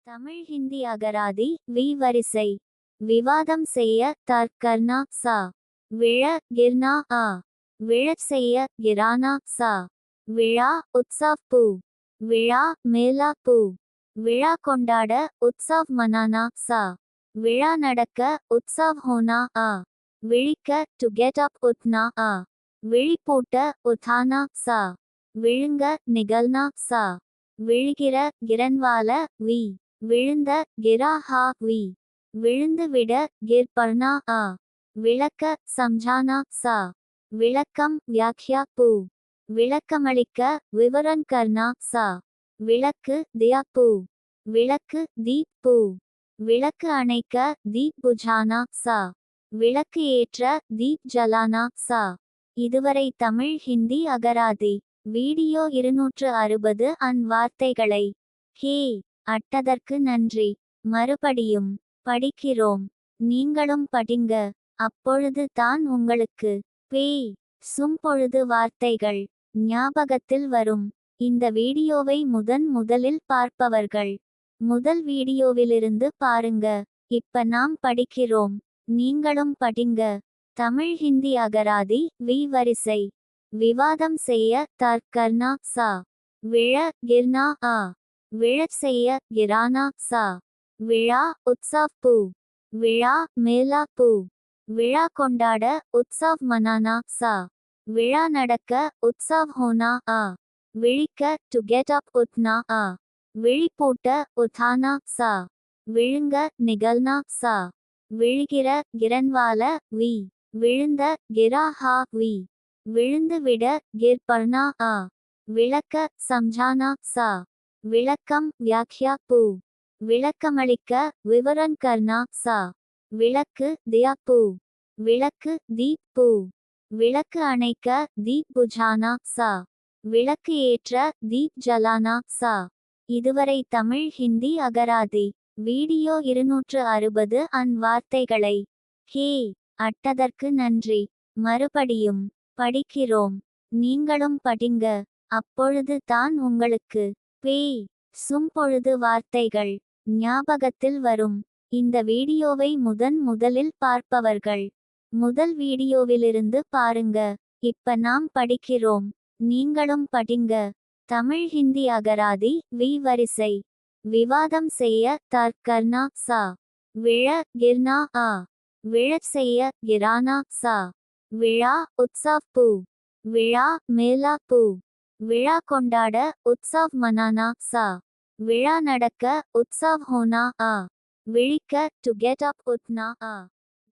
தமிழ் ஹிந்தி அகராதி வி வரிசை. விவாதம் செய்ய தர்கர்னா சா. விழ கிர்னா ஆ. விழச் செய்ய கிரானா சா. விழா உத்சவ் பூ. விழா மேலா பூ. விழா கொண்டாட உத்சவ் மனானா சா. விழா நடக்க உத்சவ் ஹோனா ஆ. விழிக்க டு கெட் அப் உத்னா ஆ. விழிப்பூட்ட உத்தானா சா. விழுங்க நிகழ்னா சா. விழுகிற கிரன்வால வி. விழுந்த கிரா ஹா வி. விழுந்து விட கிர் பர்னா ஆ. விளக்க சம்ஜானா சா. விளக்கம் வியாக்யா பூ. விளக்கமளிக்க விவரன் கர்னா சா. விளக்கு தியா பூ. விளக்கு தீப் பூ. விளக்கு அணைக்க தீப் புஜானா சா. விளக்கு ஏற்ற தீப் ஜலானா சா. இதுவரை தமிழ் ஹிந்தி அகராதி வீடியோ 260 வார்த்தைகளை ஹே அட்டதற்கு நன்றி. மறுபடியும் படிக்கிறோம். நீங்களும் படிங்க. அப்பொழுது தான் உங்களுக்கு பேய் சும்பொழுது வார்த்தைகள் ஞாபகத்தில் வரும். இந்த வீடியோவை முதலில் பார்ப்பவர்கள் முதல் வீடியோவிலிருந்து பாருங்க. இப்ப நாம் படிக்கிறோம். நீங்களும் படிங்க. தமிழ் ஹிந்தி அகராதி வி வரிசை. விவாதம் செய்ய தர்கர்னா சா. விழ கிர்னா ஆ. விழச் செய்ய கிரானா சா. விழா உத்சவ் பூ. விழா மேலா பூ. விழா கொண்டாட உத்சவ் மனானா சா. விழா நடக்க உத்சவ் ஹோனா ஆ. விழிக்க டு கெட் அப் உத்னா ஆ. விழிப்பூட்ட உத்தானா சா. விழுங்க நிகழ்னா சா. விழுகிற கிரன்வால வி. விழுந்த கிரா ஹா வி. விழுந்து விட கிர் பர்னா ஆ. விளக்க சம்ஜானா சா. விளக்கம் வியாக்யா பூ. விளக்கமளிக்க விவரன் கர்னா சா. விளக்கு தியா பூ. விளக்கு தீப் பூ. விளக்கு அணைக்க தீப் புஜானா சா. விளக்கு ஏற்ற தீப் ஜலானா சா. இதுவரை தமிழ் ஹிந்தி அகராதி வீடியோ 260 வார்த்தைகளை ஹே அட்டதற்கு நன்றி. மறுபடியும் படிக்கிறோம். நீங்களும் படிங்க. அப்பொழுது தான் உங்களுக்கு பேய் சும்பொழுது வார்த்தைகள் ஞாபகத்தில் வரும். இந்த வீடியோவை முதலில் பார்ப்பவர்கள் முதல் வீடியோவிலிருந்து பாருங்க. இப்ப நாம் படிக்கிறோம். நீங்களும் படிங்க. தமிழ் ஹிந்தி அகராதி வி வரிசை. விவாதம் செய்ய தர்கர்னா சா. விழ கிர்னா ஆ. விழச் செய்ய கிரானா சா. விழா உத்சவ் பூ. விழா மேலா பூ. விழா கொண்டாட உத்சவ் மனானா சா. விழா நடக்க உத்சவ் ஹோனா ஆ. விழிக்க to get up Udhna ah.